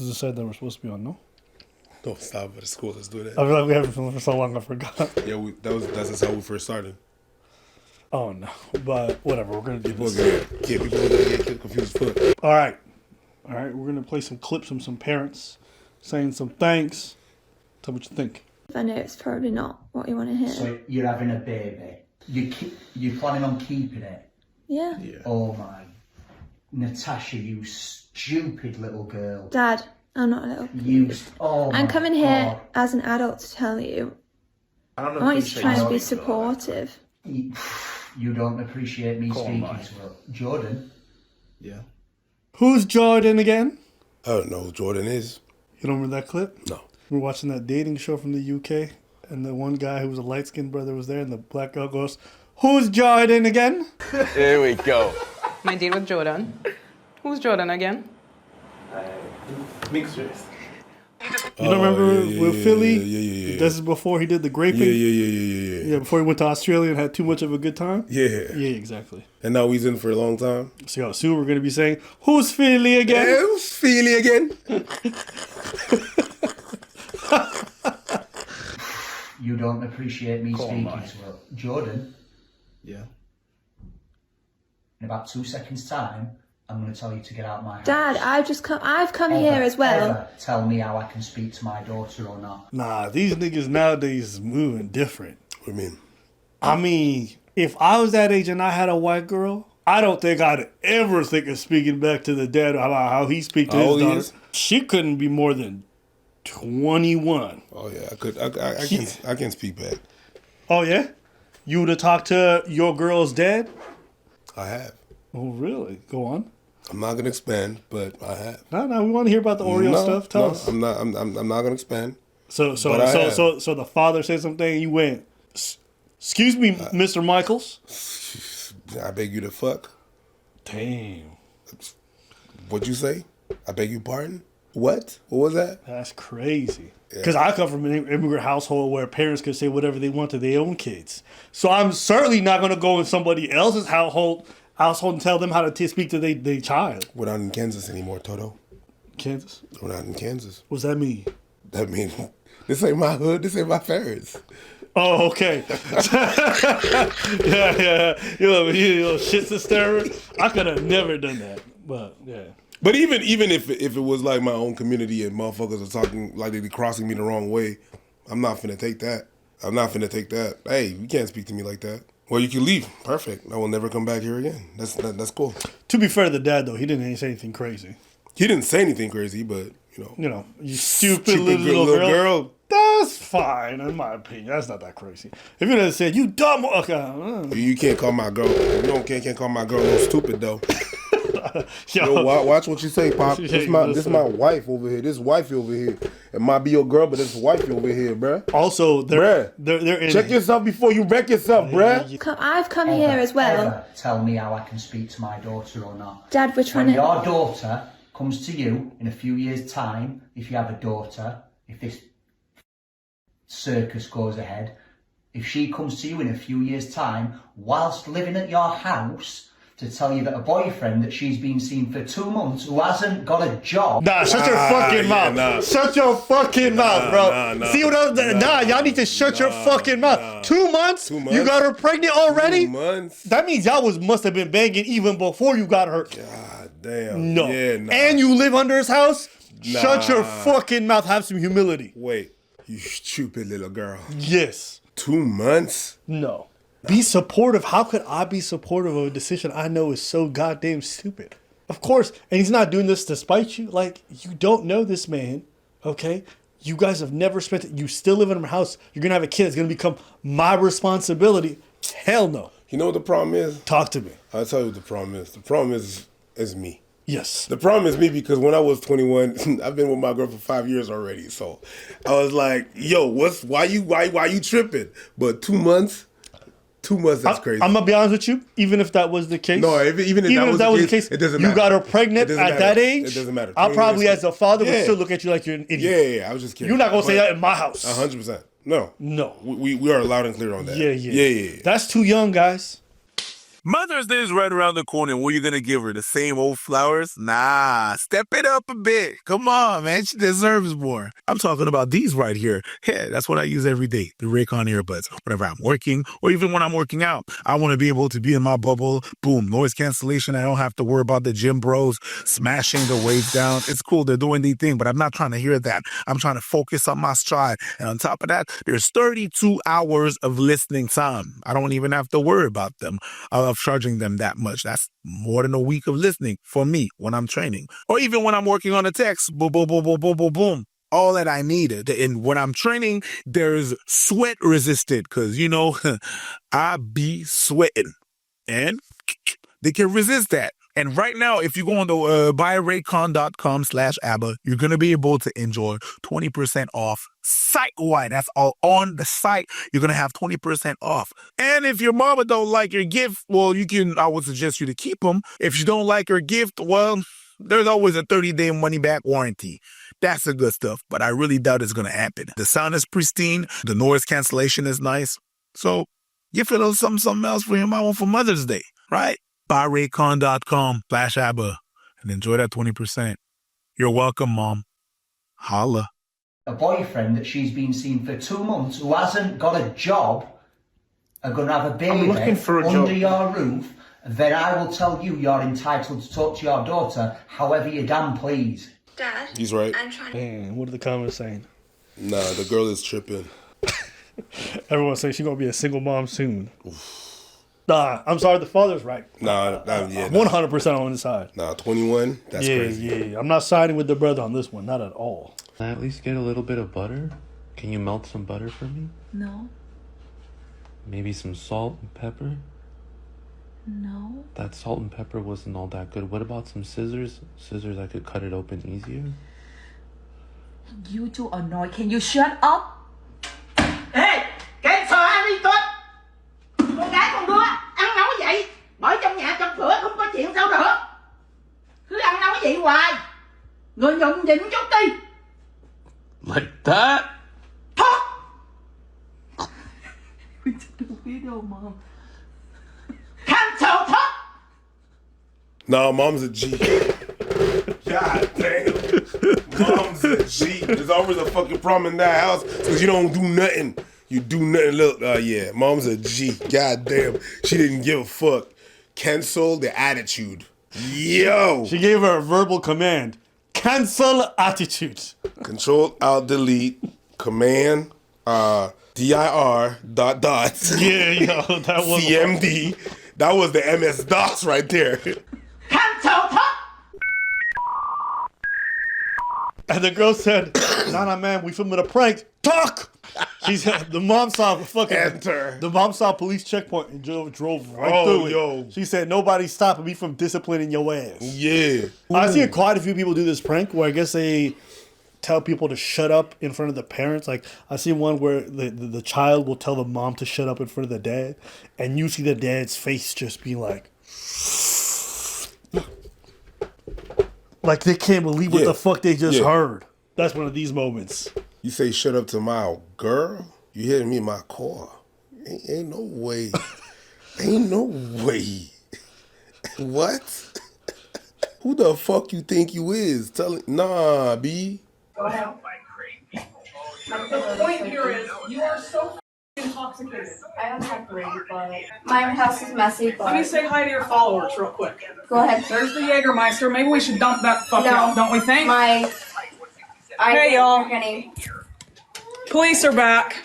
This is the side that we're supposed to be on, no? Don't stop at the school. Let's do that. I feel like we haven't filmed for so long, I forgot. Yeah, that's how we first started. Oh, no. But whatever, we're going to do People this. people are gonna get confused. Foot. All right, we're going to play some clips from some parents saying some thanks. Tell me what you think. I know it's probably not what you want to hear. So you're having a baby. You're planning on keeping it? Yeah. Oh my. Natasha, you stupid little girl. Dad, I'm not a little I'm coming here as an adult to tell you. I want you to try and be supportive. You don't appreciate me speaking to her. Jordan? Yeah. Who's Jordan again? I don't know who Jordan is. You don't remember that clip? No. We were watching that dating show from the UK, and the one guy who was a light-skinned brother was there, and the black girl goes, "Who's Jordan again?" Here we go. My date with Jordan. Who's Jordan again? Mixed race. You don't remember with Philly? Yeah. This is before he did the graping? Yeah. Yeah, before he went to Australia and had too much of a good time? Yeah. Yeah, exactly. And now he's in for a long time. So soon we're going to be saying, "Who's Philly again?" Hey, who's Philly again? You don't appreciate me speaking to her. Jordan? Yeah. In about 2 seconds' time, I'm going to tell you to get out of my house. Dad, I've come here as well. Ever tell me how I can speak to my daughter or not. Nah, these niggas nowadays is moving different. What do you mean? I mean, if I was that age and I had a white girl, I don't think I'd ever think of speaking back to the dad about how he speaks to his daughter. She couldn't be more than 21. Oh yeah, I can speak back. Oh yeah? You would have talked to your girl's dad? I have. Oh really? Go on. I'm not gonna expand, but I have. No, we want to hear about the Oreo stuff. Tell us. I'm not gonna expand. So the father said something and you went, "Excuse me, Mr. Michaels." I beg you to fuck. Damn. What'd you say? I beg your pardon? What? What was that? That's crazy. Because I come from an immigrant household where parents could say whatever they want to their own kids. So I'm certainly not going to go in somebody else's household and tell them how to speak to their child. We're not in Kansas anymore, Toto. Kansas? We're not in Kansas. What's that mean? That means this ain't my hood. This ain't my parents. Oh, okay. yeah. You little shit sister. I could have never done that. But yeah. But even if it was like my own community and motherfuckers are talking like they be crossing me the wrong way, I'm not finna take that. I'm not finna take that. Hey, you can't speak to me like that. Well, you can leave. Perfect. I will never come back here again. That's cool. To be fair to the dad, though, he didn't say anything crazy. He didn't say anything crazy, but you stupid little girl. That's fine, in my opinion. That's not that crazy. If you had said, "You dumb," okay. You can't call my girl. You can't call my girl no stupid though. Yo, watch what you say, Pop. This my wife over here. This wifey over here. It might be your girl, but it's wifey over here, bruh. Also, they're in check yourself before you wreck yourself, bruh. I've come here as well. Ever tell me how I can speak to my daughter or not. Dad, we're trying when to... your daughter comes to you in a few years' time, if you have a daughter, if this circus goes ahead, if she comes to you in a few years' time, whilst living at your house, to tell you that a boyfriend that she's been seeing for 2 months who hasn't got a job... Nah, shut your fucking mouth. Nah. Shut your fucking mouth, bro. Nah. See what else? Y'all need to shut your fucking mouth. 2 months? 2 months? You got her pregnant already? 2 months? That means y'all must have been banging even before you got her. God damn. No. Yeah, nah. And you live under his house? Nah. Shut your fucking mouth. Have some humility. Wait, you stupid little girl. Yes. 2 months? No. Be supportive. How could I be supportive of a decision I know is so goddamn stupid? Of course, and he's not doing this to spite you. Like, you don't know this man, okay? You guys have never spent it. You still live in a house. You're going to have a kid. It's going to become my responsibility. Hell no. You know what the problem is? Talk to me. I'll tell you what the problem is. The problem is me. Yes. The problem is me because when I was 21, I've been with my girl for 5 years already. So I was like, yo, why you tripping? But 2 months? 2 months, that's crazy. I'm going to be honest with you. Even if that was the case. No, even if that was the case, it doesn't matter. You got her pregnant at that age. It doesn't matter. I probably, as a father, would still look at you like you're an idiot. Yeah, I was just kidding. You're not going to say that in my house. 100%. No. No. We are loud and clear on that. Yeah. That's too young, guys. Mother's Day is right around the corner. What are you going to give her? The same old flowers? Nah, step it up a bit. Come on, man. She deserves more. I'm talking about these right here. Yeah, that's what I use every day. The Raycon earbuds. Whenever I'm working or even when I'm working out. I want to be able to be in my bubble. Boom, noise cancellation. I don't have to worry about the gym bros smashing the waves down. It's cool. They're doing their thing, but I'm not trying to hear that. I'm trying to focus on my stride. And on top of that, there's 32 hours of listening time. I don't even have to worry about them. Of charging them that much. That's more than a week of listening for me when I'm training. Or even when I'm working on a text. Boom, boom, boom, boom, boom, boom, boom. All that I needed. And when I'm training, there's sweat resisted because, you know, I be sweating. And they can resist that. And right now, if you go on the buyraycon.com/ABBA, you're going to be able to enjoy 20% off site-wide. That's all on the site. You're going to have 20% off. And if your mama don't like your gift, well, I would suggest you to keep them. If you don't like her gift, well, there's always a 30-day money-back warranty. That's the good stuff, but I really doubt it's going to happen. The sound is pristine. The noise cancellation is nice. So give it something else for your mama for Mother's Day, right? buyraycon.com/ABBA and enjoy that 20%. You're welcome, Mom. Holla. A boyfriend that she's been seeing for 2 months who hasn't got a job are going to have a baby under your roof, then I will tell you you're entitled to talk to your daughter however you damn please. Dad. He's right. Man, what are the comments saying? Nah, the girl is tripping. Everyone's saying she's going to be a single mom soon. Nah, I'm sorry, the father's right. Nah, 100% on his side. Nah, 21? That's crazy. Yeah. I'm not siding with the brother on this one, not at all. Can I at least get a little bit of butter? Can you melt some butter for me? No. Maybe some salt and pepper? No. That salt and pepper wasn't all that good. What about some scissors? Scissors, I could cut it open easier. You too annoyed. Can you shut up? Ê, cái sò ăn đi tốt. Con gái con đứa ăn nói vậy. Bởi trong nhà trong cửa không có chuyện sao được. Cứ ăn nói vậy hoài. Người nhụng nhịn chút đi. Like that? Thoát. We took the video, Mom. Cancel thoát. Nah, Mom's a G. God damn. Mom's a G. There's always a fucking problem in that house because you don't do nothing. You do nothing. Look, yeah, Mom's a G. God damn. She didn't give a fuck. Cancel the attitude. Yo. She gave her a verbal command. Cancel attitude. Control, Alt, Delete, Command, DIR, ... Yeah, yo, that was CMD. That was the MS-DOS right there. Cancel thoát. And the girl said, nah, man, we filming a prank. Talk! She said, the mom saw fucking... Enter. The mom saw a police checkpoint and drove right through it. Yo. She said, nobody's stopping me from disciplining your ass. Yeah. I've seen quite a few people do this prank where I guess they tell people to shut up in front of the parents. Like, I see one where the child will tell the mom to shut up in front of the dad, and you see the dad's face just be like they can't believe what the fuck they just heard. That's one of these moments. You say shut up to my girl? You hitting me in my car. Ain't no way. Ain't no way. What? Who the fuck you think you is? Nah, B. Go ahead. The point here is, you are so intoxicated. I don't have great, but my house is messy. But let me say hi to your followers real quick. Go ahead. There's the Jägermeister. Maybe we should dump that fuck out, don't we think? Hey, y'all. Police are back.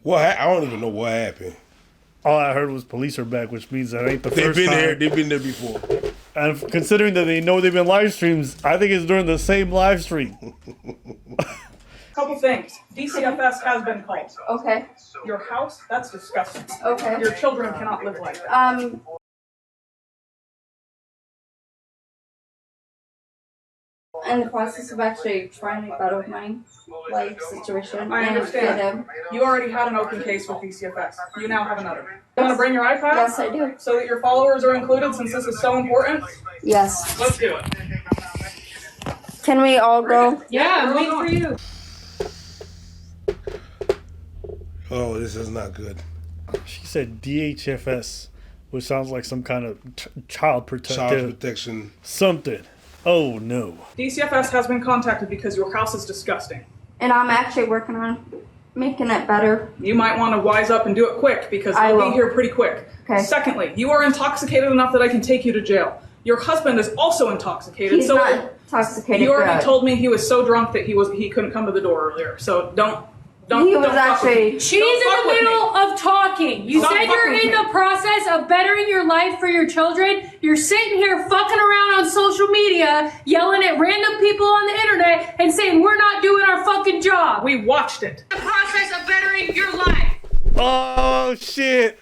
I don't even know what happened. All I heard was police are back, which means that ain't the first time. They've been there before. And considering that they know they've been live streams, I think it's during the same live stream. Couple things. DCFS has been called. Okay. Your house, that's disgusting. Okay. Your children cannot live like that. In the process of actually trying to get out of my situation. I understand. You already had an open case with DCFS. You now have another. You want to bring your iPad? Yes, I do. So that your followers are included since this is so important? Yes. Let's do it. Can we all go? Yeah, I'm waiting for you. Oh, this is not good. She said DHFS, which sounds like some kind of child protective. Child protection. Something. Oh, no. DCFS has been contacted because your house is disgusting. And I'm actually working on making it better. You might want to wise up and do it quick because I'll be here pretty quick. Okay. Secondly, you are intoxicated enough that I can take you to jail. Your husband is also intoxicated. He's not intoxicated. You already told me he was so drunk that he couldn't come to the door earlier. So don't. He was actually. She's in the middle of talking. You said you're in the process of bettering your life for your children. You're sitting here fucking around on social media, yelling at random people on the internet and saying we're not doing our fucking job. We watched it. The process of bettering your life. Oh, shit.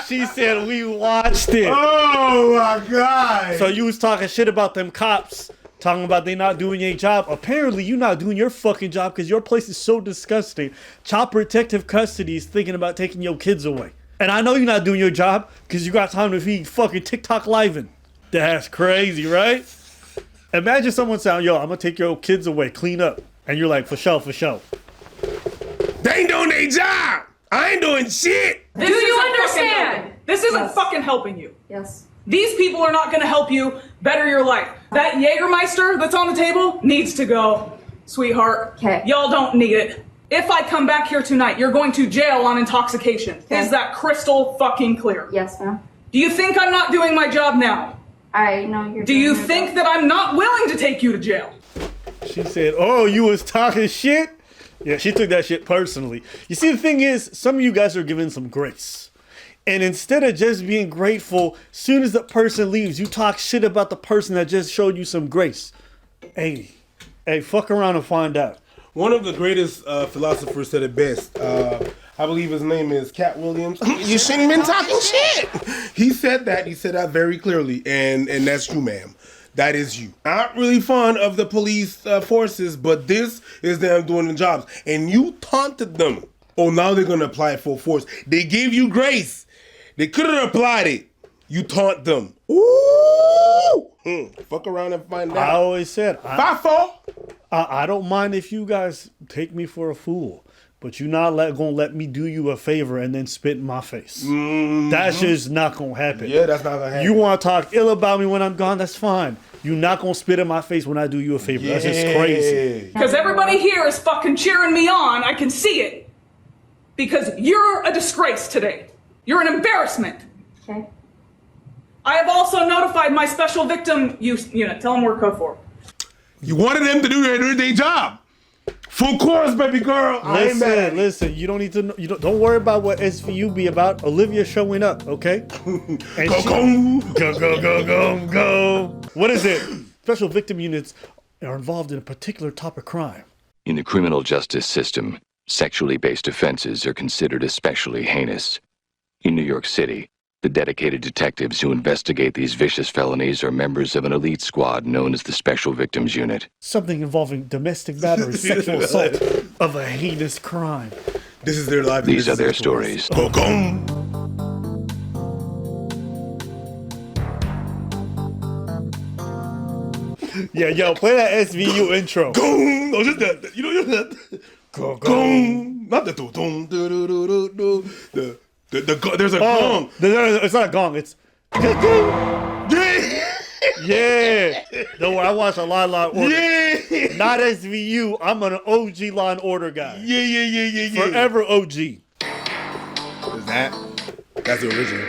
She said we watched it. Oh, my God. So you was talking shit about them cops. Talking about they not doing their job. Apparently, you not doing your fucking job because your place is so disgusting. Child protective custody is thinking about taking your kids away. And I know you're not doing your job because you got time to be fucking TikTok living. That's crazy, right? Imagine someone saying, yo, I'm going to take your kids away, clean up. And you're like, for sure, for sure. They ain't doing their job. I ain't doing shit. Do you understand? This isn't fucking helping you. Yes. These people are not going to help you better your life. That Jägermeister that's on the table needs to go, sweetheart. Okay. Y'all don't need it. If I come back here tonight, you're going to jail on intoxication. Okay. Is that crystal fucking clear? Yes, ma'am. Do you think I'm not doing my job now? I know you're. Do you think that I'm not willing to take you to jail? She said, oh, you was talking shit? Yeah, she took that shit personally. You see, the thing is, some of you guys are given some grace. And instead of just being grateful, soon as the person leaves, you talk shit about the person that just showed you some grace. Hey, fuck around and find out. One of the greatest philosophers said it best. I believe his name is Cat Williams. You shouldn't have been talking shit. He said that very clearly. And that's you, ma'am. That is you. Not really fond of the police forces, but this is them doing the jobs. And you taunted them. Oh, now they're going to apply it full force. They gave you grace. They could have applied it. You taunt them. Ooh! Fuck around and find out. I always said, I don't mind if you guys take me for a fool, but you're not gonna let me do you a favor and then spit in my face. Mm-hmm. That's just not gonna happen. Yeah, that's not gonna happen. You want to talk ill about me when I'm gone? That's fine. You're not gonna spit in my face when I do you a favor. That's just crazy. Because everybody here is fucking cheering me on. I can see it. Because you're a disgrace today. You're an embarrassment. Okay. I have also notified my special victim unit. Tell them we're code 4. You wanted them to do their job. Full course, baby girl. Listen. You don't need to know. Don't worry about what SVU be about. Olivia showing up, okay? And go. What is it? Special victim units are involved in a particular type of crime. In the criminal justice system, sexually based offenses are considered especially heinous. In New York City, the dedicated detectives who investigate these vicious felonies are members of an elite squad known as the Special Victims Unit. Something involving domestic battery, sexual assault of a heinous crime. This is their life. These are their stories. Yeah, yo, play that SVU intro. No, just that. You know that. Not the there's a gong. It's not a gong. It's yeah. Don't worry, I watch a lot of Law and Order. Yeah. Not SVU. I'm an OG Law and Order guy. Yeah. Forever OG. Is that? That's the original.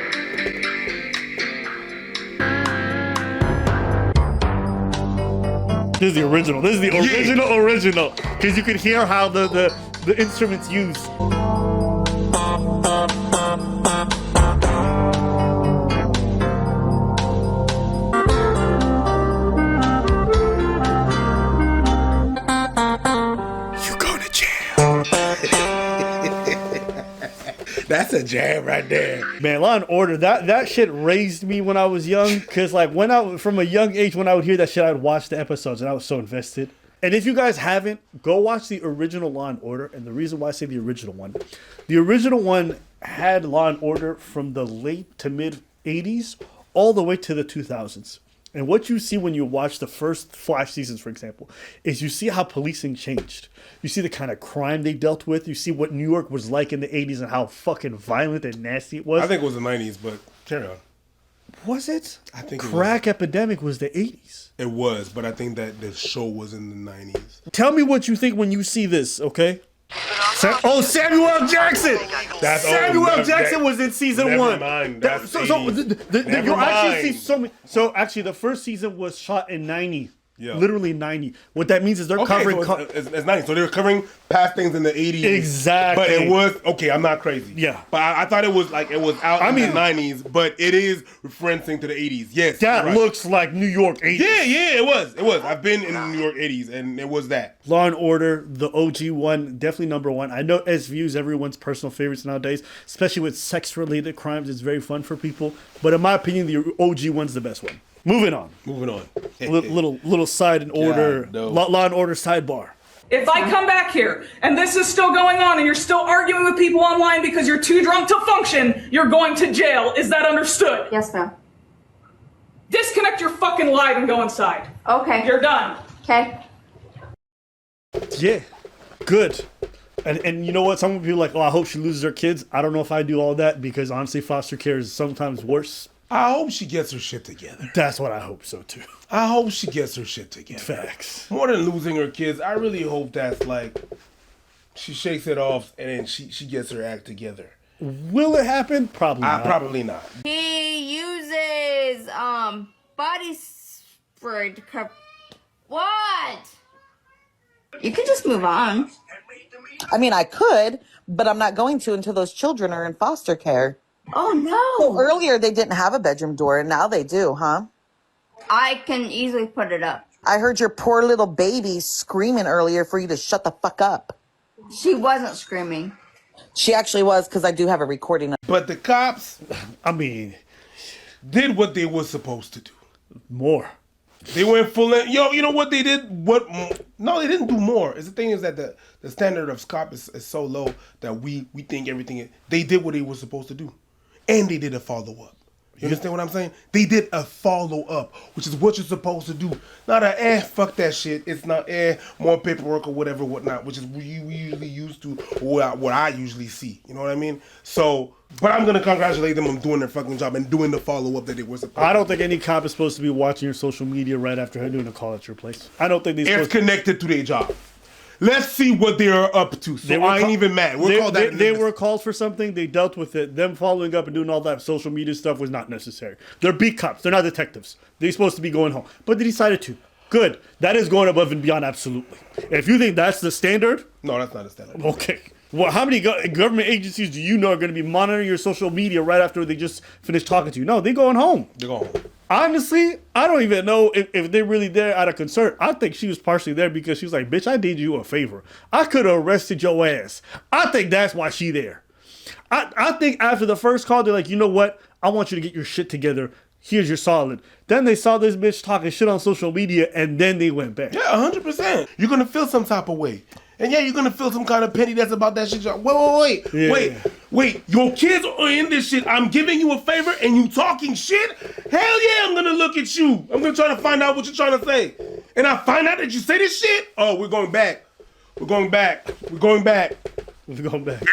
This is the original. This is the original. Because you can hear how the instruments used. That's a jam right there. Man, Law and Order, that shit raised me when I was young. Cause like from a young age, when I would hear that shit, I would watch the episodes and I was so invested. And if you guys haven't, go watch the original Law and Order. And the reason why I say the original one had Law and Order from the late to mid 80s all the way to the 2000s. And what you see when you watch the first 5 seasons, for example, is you see how policing changed. You see the kind of crime they dealt with. You see what New York was like in the 80s and how fucking violent and nasty it was. I think it was the 90s, but carry on. Was it? I think Crack epidemic was the 80s. It was, but I think that the show was in the 90s. Tell me what you think when you see this, okay? Samuel L. Jackson! Samuel L. Jackson was in season 1. Mind. So actually, the first season was shot in 90. Yeah. Literally 90. What that means is they're covering... So it's 90. So they were covering past things in the 80s. Exactly. But it was... Okay, I'm not crazy. Yeah. But I thought it was like it was out in the 90s, but it is referencing to the 80s. Yes. That looks like New York 80s. Yeah, it was. I've been in the New York 80s, and it was that. Law and Order, the OG one, definitely number 1. I know SVU is everyone's personal favorites nowadays, especially with sex-related crimes. It's very fun for people. But in my opinion, the OG one's the best one. Moving on. little side and order, law and order sidebar. If I come back here and this is still going on and you're still arguing with people online because you're too drunk to function, you're going to jail. Is that understood? Yes, ma'am. Disconnect your fucking live and go inside. Okay. You're done. Okay. Yeah, good. And you know what? Some people are like, oh, I hope she loses her kids. I don't know if I do all that because honestly, foster care is sometimes worse. I hope she gets her shit together. That's what I hope so too. I hope she gets her shit together. Facts. More than losing her kids, I really hope that's like she shakes it off and then she gets her act together. Will it happen? Probably not. Probably not. He uses body spray to cover. What? You can just move on. I mean, I could, but I'm not going to until those children are in foster care. Oh, no. Well, earlier they didn't have a bedroom door, and now they do, huh? I can easily put it up. I heard your poor little baby screaming earlier for you to shut the fuck up. She wasn't screaming. She actually was, because I do have a recording. But the cops, I mean, did what they were supposed to do. More. They went full in. Yo, you know what they did? No, they didn't do more. The thing is that the standard of cop is so low that we think everything. They did what they were supposed to do. And they did a follow-up. You understand what I'm saying? They did a follow-up, which is what you're supposed to do. Not fuck that shit. It's not more paperwork or whatever, whatnot, which is we usually used to, or what I usually see. You know what I mean? So, but I'm going to congratulate them on doing their fucking job and doing the follow-up that they were supposed to do. I don't think any cop is supposed to be watching your social media right after her doing a call at your place. I don't think it's connected to their job. Let's see what they're up to. So I ain't even mad. They were called for something. They dealt with it. Them following up and doing all that social media stuff was not necessary. They're beat cops. They're not detectives. They're supposed to be going home. But they decided to. Good. That is going above and beyond, absolutely. If you think that's the standard... No, that's not the standard. Okay. Well, how many government agencies do you know are going to be monitoring your social media right after they just finished talking to you? No, they're going home. They're going home. Honestly, I don't even know if they're really there out of concern. I think she was partially there because she was like, bitch, I did you a favor. I could have arrested your ass. I think that's why she there. I think after the first call, they're like, you know what? I want you to get your shit together. Here's your solid. Then they saw this bitch talking shit on social media, and then they went back. Yeah, 100%. You're going to feel some type of way. And yeah, you're going to feel some kind of petty that's about that shit. Wait. Your kids are in this shit. I'm giving you a favor and you talking shit? Hell yeah, I'm going to look at you. I'm going to try to find out what you're trying to say. And I find out that you say this shit? Oh, we're going back. We're going back. Yeah, but you're on overtime.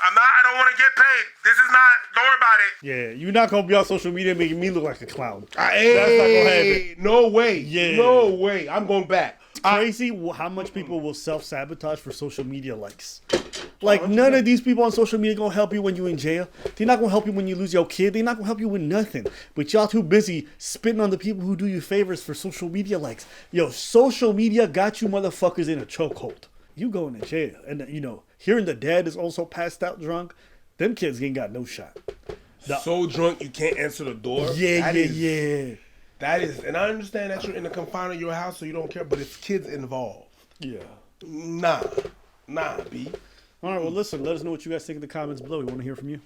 I don't want to get paid. This is not, don't worry about it. Yeah, you're not going to be on social media making me look like a clown. That's not going to happen. No way. Yeah. No way. I'm going back. Crazy how much people will self-sabotage for social media likes. Like, none of these people on social media gonna help you when you in jail. They're not gonna help you when you lose your kid. They're not gonna help you with nothing. But y'all too busy spitting on the people who do you favors for social media likes. Yo, social media got you motherfuckers in a chokehold. You going to jail. And, you know, hearing the dad is also passed out drunk, them kids ain't got no shot. So drunk you can't answer the door? Yeah. That is, and I understand that you're in the confine of your house, so you don't care, but it's kids involved. Yeah. Nah, B. All right, well, listen, let us know what you guys think in the comments below. We want to hear from you.